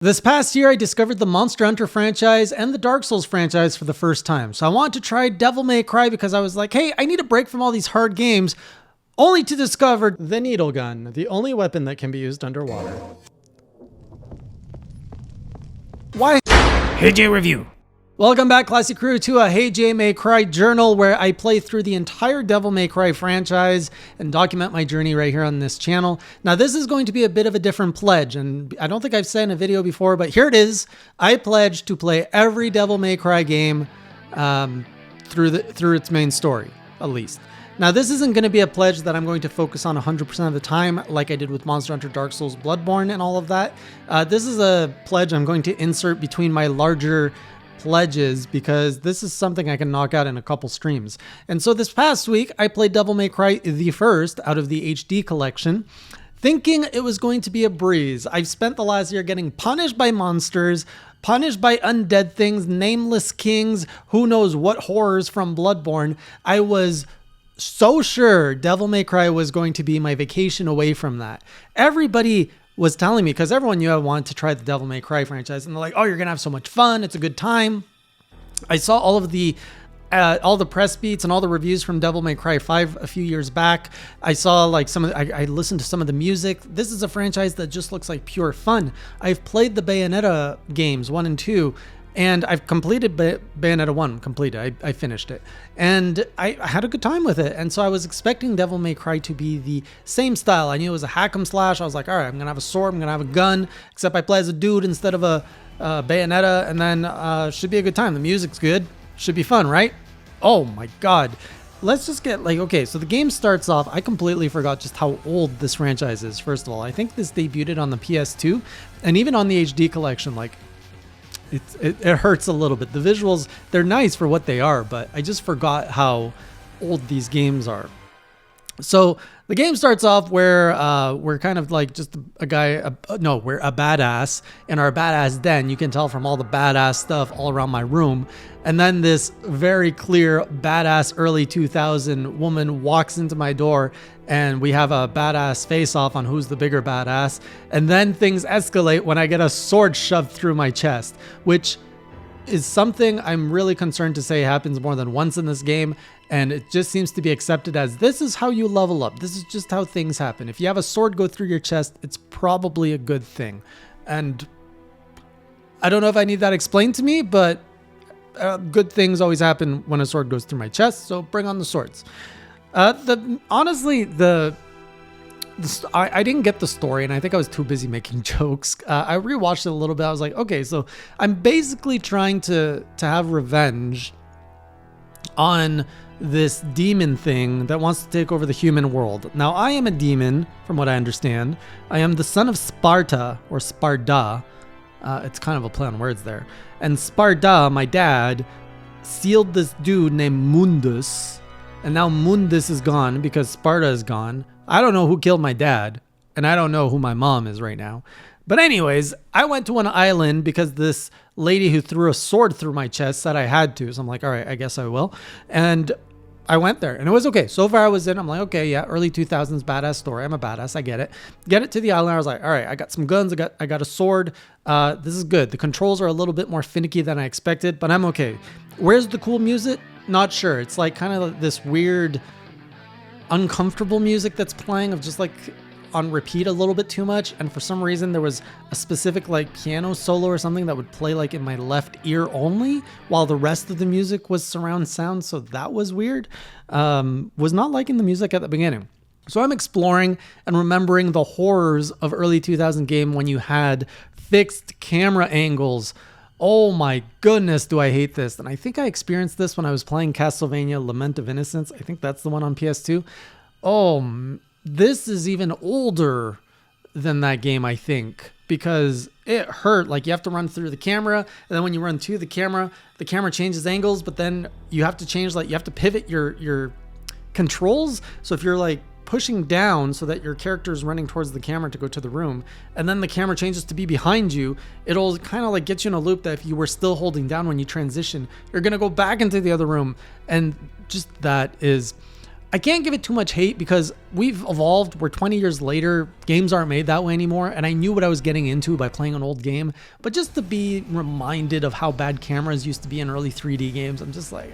This past year, I discovered the Monster Hunter franchise and the Dark Souls franchise for the first time. So I wanted to try Devil May Cry because I was like, hey, I need a break from all these hard games, only to discover the needle gun, the only weapon that can be used underwater. Why? Hey J Review. Welcome back, Classic Crew, to a Hey J May Cry journal where I play through the entire Devil May Cry franchise and document my journey right here on this channel. Now, this is going to be a bit of a different pledge, and I don't think I've said in a video before, but here it is. I pledge to play every Devil May Cry game through its main story, at least. Now, this isn't going to be a pledge that I'm going to focus on 100% of the time like I did with Monster Hunter, Dark Souls, Bloodborne, and all of that. This is a pledge I'm going to insert between my larger pledges because this is something I can knock out in a couple streams. And so this past week, I played Devil May Cry the first out of the HD collection, thinking it was going to be a breeze. I've spent the last year getting punished by monsters, punished by undead things, nameless kings, who knows what horrors from Bloodborne. I was so sure Devil May Cry was going to be my vacation away from that. Everybody was telling me, because everyone knew I wanted to try the Devil May Cry franchise, and they're like, oh, you're gonna have so much fun, it's a good time. I saw all the press beats and all the reviews from Devil May Cry 5 a few years back. I saw like I listened to some of the music. This is a franchise that just looks like pure fun. I've played the Bayonetta games 1 and 2, and I've completed Bayonetta 1, I finished it. And I had a good time with it. And so I was expecting Devil May Cry to be the same style. I knew it was a hack 'em slash. I was like, all right, I'm going to have a sword, I'm going to have a gun, except I play as a dude instead of a Bayonetta, and then should be a good time. The music's good. Should be fun, right? Oh my God. Let's just get okay, so the game starts off, I completely forgot just how old this franchise is, first of all. I think this debuted on the PS2, and even on the HD collection, it hurts a little bit. The visuals, they're nice for what they are, but I just forgot how old these games are. So the game starts off where we're kind of like just we're a badass in our badass den. You can tell from all the badass stuff all around my room. And then this very clear badass early 2000 woman walks into my door, and we have a badass face off on who's the bigger badass. And then things escalate when I get a sword shoved through my chest, which is something I'm really concerned to say happens more than once in this game. And it just seems to be accepted as this is how you level up. This is just how things happen. If you have a sword go through your chest, it's probably a good thing. And I don't know if I need that explained to me, but good things always happen when a sword goes through my chest. So bring on the swords. Honestly, I didn't get the story, and I think I was too busy making jokes. I rewatched it a little bit. I was like, okay, so I'm basically trying to have revenge on this demon thing that wants to take over the human world. Now, I am a demon, from what I understand. I am the son of Sparta, or Sparda. It's kind of a play on words there. And Sparda, my dad, sealed this dude named Mundus. And now Mundus is gone because Sparta is gone. I don't know who killed my dad, and I don't know who my mom is right now. But anyways, I went to an island because this lady who threw a sword through my chest said I had to. So I'm like, all right, I guess I will. And I went there, and it was okay. So far I was in, I'm like, okay, yeah, early 2000s badass story. I'm a badass, I get it. Get it to the island, I was like, all right, I got some guns, I got a sword. This is good. The controls are a little bit more finicky than I expected, but I'm okay. Where's the cool music? Not sure. It's like kind of this weird, uncomfortable music that's playing of just like on repeat a little bit too much, and for some reason there was a specific like piano solo or something that would play like in my left ear only, while the rest of the music was surround sound, so that was weird. Was not liking the music at the beginning. So I'm exploring and remembering the horrors of early 2000 game when you had fixed camera angles. Oh my goodness, do I hate this. And I think I experienced this when I was playing Castlevania Lament of Innocence. I think that's the one on PS2. Oh, this is even older than that game, I think, because it hurt. Like, you have to run through the camera, and then when you run to the camera changes angles, but then you have to change, like, you have to pivot your controls. So if you're like pushing down so that your character is running towards the camera to go to the room, and then the camera changes to be behind you, it'll kind of like get you in a loop that if you were still holding down when you transition, you're going to go back into the other room. And just that is I can't give it too much hate because we've evolved. We're 20 years later. Games aren't made that way anymore. And I knew what I was getting into by playing an old game. But just to be reminded of how bad cameras used to be in early 3D games, I'm just like,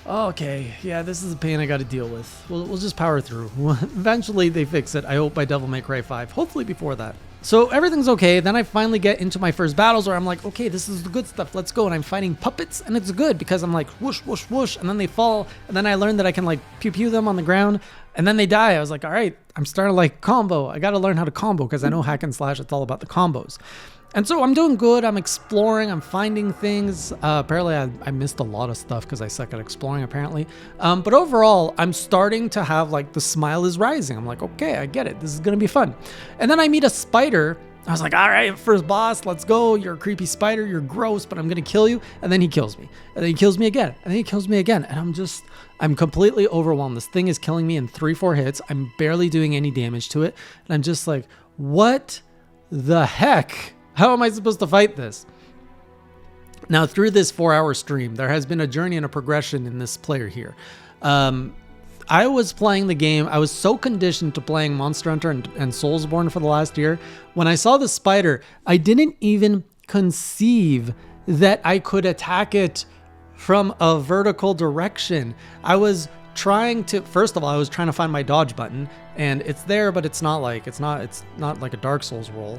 okay, yeah, this is a pain I got to deal with. We'll just power through. Eventually they fix it. I hope by Devil May Cry 5. Hopefully before that. So everything's okay. Then I finally get into my first battles where I'm like, okay, this is the good stuff. Let's go. And I'm fighting puppets, and it's good because I'm like whoosh, whoosh, whoosh, and then they fall. And then I learned that I can like pew pew them on the ground, and then they die. I was like, all right, I'm starting to like combo. I got to learn how to combo because I know hack and slash. It's all about the combos. And so I'm doing good. I'm exploring. I'm finding things. Apparently, I missed a lot of stuff because I suck at exploring, apparently. But overall, I'm starting to have, like, the smile is rising. I'm like, okay, I get it. This is going to be fun. And then I meet a spider. I was like, all right, first boss, let's go. You're a creepy spider. You're gross, but I'm going to kill you. And then he kills me. And then he kills me again. And then he kills me again. And I'm completely overwhelmed. This thing is killing me in 3-4 hits. I'm barely doing any damage to it. And I'm just like, what the heck? How am I supposed to fight this? Now, through this 4-hour stream, there has been a journey and a progression in this player here. I was playing the game. I was so conditioned to playing Monster Hunter and Soulsborne for the last year. When I saw the spider, I didn't even conceive that I could attack it from a vertical direction. I was trying to, first of all, I was trying to find my dodge button, and it's there, but it's not like a Dark Souls roll.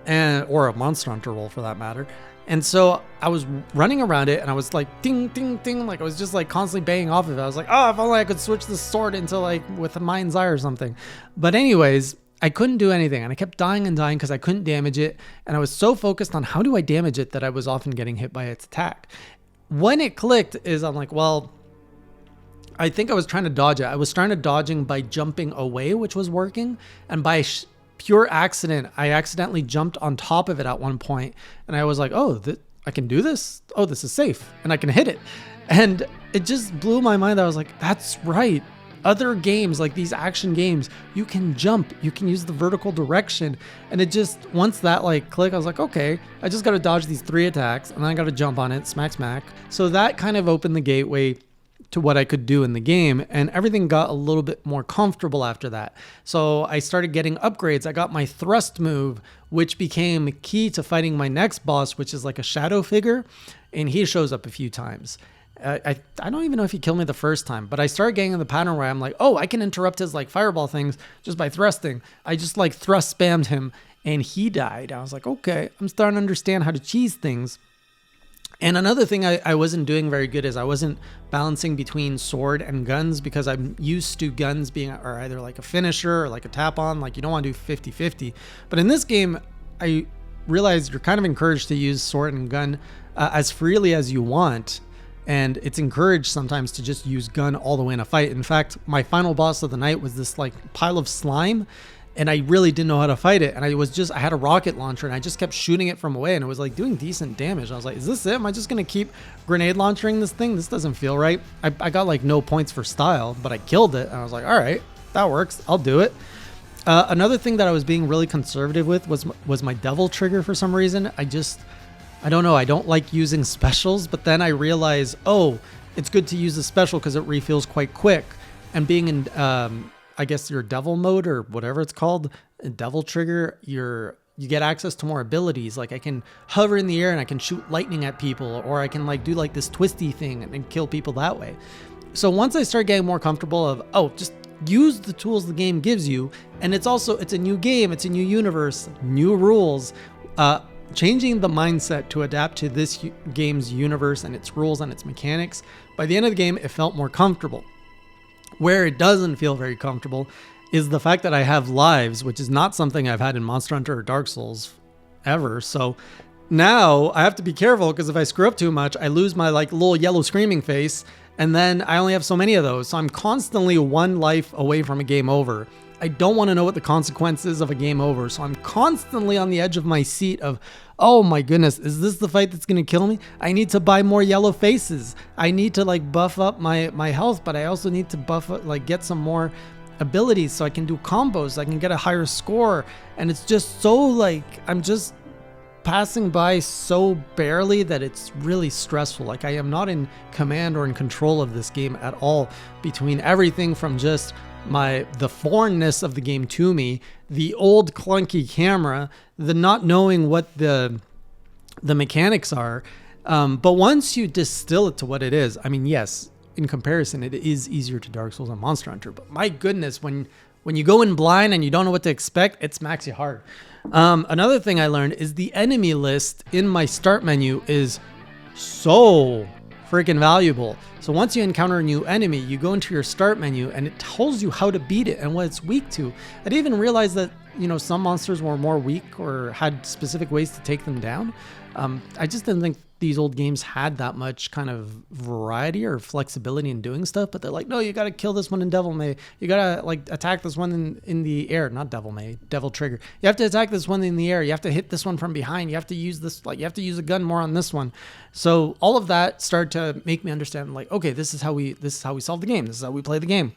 Or a Monster Hunter roll for that matter. And so I was running around it and I was like ding, ding, ding. Like I was just like constantly banging off of it. I was like, oh, if only I could switch the sword into like with a mind's eye or something. But anyways, I couldn't do anything and I kept dying and dying because I couldn't damage it. And I was so focused on how do I damage it that I was often getting hit by its attack. When it clicked is I'm like, well, I think I was trying to dodge it. I was trying to dodging by jumping away, which was working. And by pure accident, I accidentally jumped on top of it at one point, and I was like, oh, I can do this? Oh, this is safe, and I can hit it. And it just blew my mind. I was like, that's right. Other games, like these action games, you can jump, you can use the vertical direction. And it just, once that like click, I was like, okay, I just got to dodge these 3 attacks, and then I got to jump on it, smack, smack. So that kind of opened the gateway to what I could do in the game, and everything got a little bit more comfortable after that. So I started getting upgrades. I got my thrust move, which became key to fighting my next boss, which is like a shadow figure, and he shows up a few times. I don't even know if he killed me the first time, but I started getting in the pattern where I'm like, oh, I can interrupt his like fireball things just by thrusting. I just like thrust spammed him and he died. I was like, okay, I'm starting to understand how to cheese things. And another thing I wasn't doing very good is I wasn't balancing between sword and guns because I'm used to guns being or either like a finisher or like a tap on. Like you don't want to do 50-50. But in this game, I realized you're kind of encouraged to use sword and gun as freely as you want. And it's encouraged sometimes to just use gun all the way in a fight. In fact, my final boss of the night was this like pile of slime. And I really didn't know how to fight it. And I had a rocket launcher and I just kept shooting it from away and it was like doing decent damage. I was like, is this it? Am I just going to keep grenade launchering this thing? This doesn't feel right. I got like no points for style, but I killed it. And I was like, all right, that works. I'll do it. Another thing that I was being really conservative with was my devil trigger for some reason. I don't know. I don't like using specials, but then I realized, oh, it's good to use a special because it refills quite quick. And being in, I guess your devil mode or whatever it's called, devil trigger, you get access to more abilities. Like I can hover in the air and I can shoot lightning at people, or I can like do like this twisty thing and kill people that way. So once I start getting more comfortable of, oh, just use the tools the game gives you. And it's a new game. It's a new universe, new rules, changing the mindset to adapt to this game's universe and its rules and its mechanics. By the end of the game, it felt more comfortable. Where it doesn't feel very comfortable is the fact that I have lives, which is not something I've had in Monster Hunter or Dark Souls ever. So now I have to be careful because if I screw up too much, I lose my like little yellow screaming face, and then I only have so many of those. So I'm constantly one life away from a game over. I don't want to know what the consequences of a game over. So I'm constantly on the edge of my seat of, oh my goodness, is this the fight that's going to kill me? I need to buy more yellow faces. I need to like buff up my health, but I also need to buff up, like get some more abilities so I can do combos. I can get a higher score. And it's just so like, I'm just passing by so barely that it's really stressful. Like, I am not in command or in control of this game at all, between everything from just the foreignness of the game to me, the old clunky camera, the not knowing what the mechanics are. But once you distill it to what it is, I mean, yes, in comparison, it is easier to Dark Souls and Monster Hunter, but my goodness, when you go in blind and you don't know what to expect, it smacks you hard. Another thing I learned is the enemy list in my start menu is so freaking valuable. So once you encounter a new enemy, you go into your start menu and it tells you how to beat it and what it's weak to. I didn't even realize that, some monsters were more weak or had specific ways to take them down. I just didn't think these old games had that much kind of variety or flexibility in doing stuff, but they're like, no, you got to kill this one in Devil May. You got to attack this one in the air, not Devil May, Devil Trigger. You have to attack this one in the air. You have to hit this one from behind. You have to use this, you have to use a gun more on this one. So all of that started to make me understand, okay, this is how we solve the game. This is how we play the game.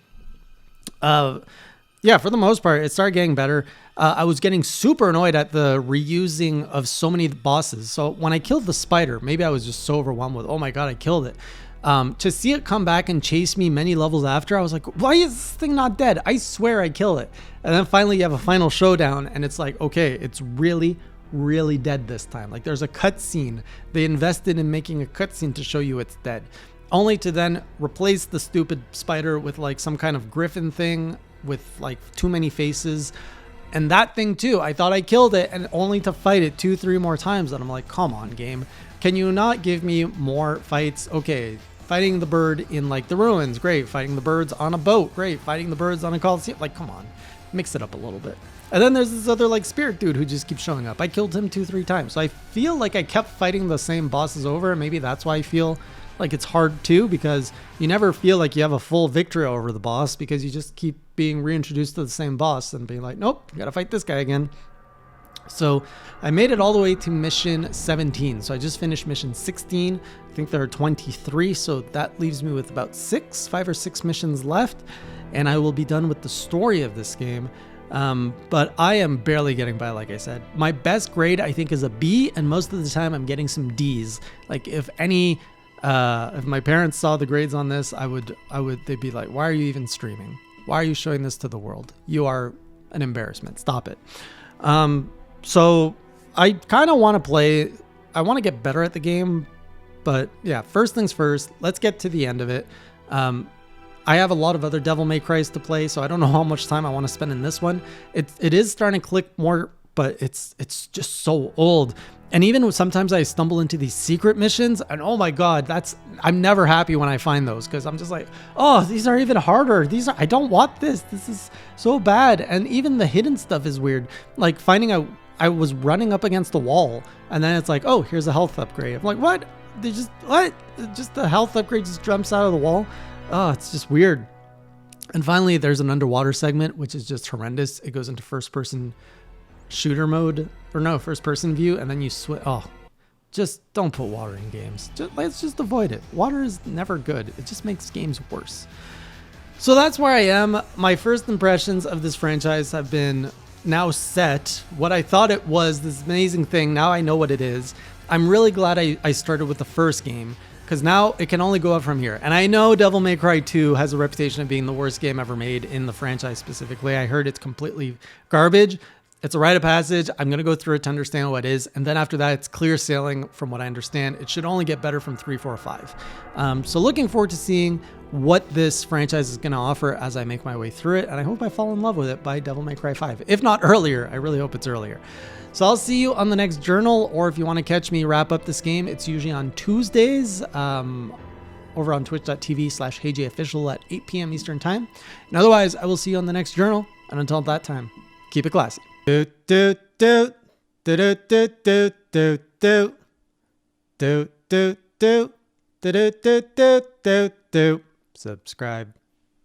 Yeah, for the most part, it started getting better. I was getting super annoyed at the reusing of so many bosses. So when I killed the spider, maybe I was just so overwhelmed with, oh my god, I killed it. To see it come back and chase me many levels after, I was like, why is this thing not dead? I swear I killed it. And then finally you have a final showdown and it's like, okay, it's really, really dead this time. Like, there's a cutscene. They invested in making a cutscene to show you it's dead. Only to then replace the stupid spider with some kind of griffin thing with too many faces. And that thing too, I thought I killed it, and only to fight it 2-3 more times. And I'm like, come on, game. Can you not give me more fights? Okay, fighting the bird in the ruins, great. Fighting the birds on a boat, great. Fighting the birds on a coliseum, come on, mix it up a little bit. And then there's this other spirit dude who just keeps showing up. I killed him 2-3 times. So I feel like I kept fighting the same bosses over, and maybe that's why I feel like it's hard too, because you never feel like you have a full victory over the boss, because you just keep being reintroduced to the same boss and being like, nope, gotta fight this guy again. So I made it all the way to mission 17. So I just finished mission 16. I think there are 23. So that leaves me with about 5 or 6 missions left, and I will be done with the story of this game. But I am barely getting by, like I said. My best grade, I think, is a B, and most of the time I'm getting some Ds. If my parents saw the grades on this, they'd be like, why are you even streaming? Why are you showing this to the world? You are an embarrassment. Stop it. So I kind of want to play. I want to get better at the game, but yeah, first things first, let's get to the end of it. I have a lot of other Devil May Cry's to play, so I don't know how much time I want to spend in this one. It is starting to click more, but it's just so old. And even sometimes I stumble into these secret missions, and oh my god, I'm never happy when I find those, because I'm just like, oh, these are even harder. I don't want this. This is so bad. And even the hidden stuff is weird. Like finding out I was running up against the wall, and then it's like, oh, here's a health upgrade. I'm like, what? Just the health upgrade just jumps out of the wall. Oh, it's just weird. And finally, there's an underwater segment, which is just horrendous. It goes into first-person shooter mode, or no, first-person view, and then you switch. Oh, just don't put water in games. Let's just avoid it. Water is never good. It just makes games worse. So that's where I am. My first impressions of this franchise have been now set. What I thought it was, this amazing thing, now I know what it is. I'm really glad I started with the first game, because now it can only go up from here. And I know Devil May Cry 2 has a reputation of being the worst game ever made in the franchise specifically. I heard it's completely garbage. It's a rite of passage. I'm going to go through it to understand what it is. And then after that, it's clear sailing from what I understand. It should only get better from 3, 4, 5. So looking forward to seeing what this franchise is going to offer as I make my way through it. And I hope I fall in love with it by Devil May Cry 5. If not earlier, I really hope it's earlier. So I'll see you on the next journal, or if you want to catch me wrap up this game, it's usually on Tuesdays over on twitch.tv/HeyJOfficial at 8 p.m. Eastern Time. And otherwise, I will see you on the next journal. And until that time, keep it classy. Do do do do do do do do do do do do do do do do do. Subscribe.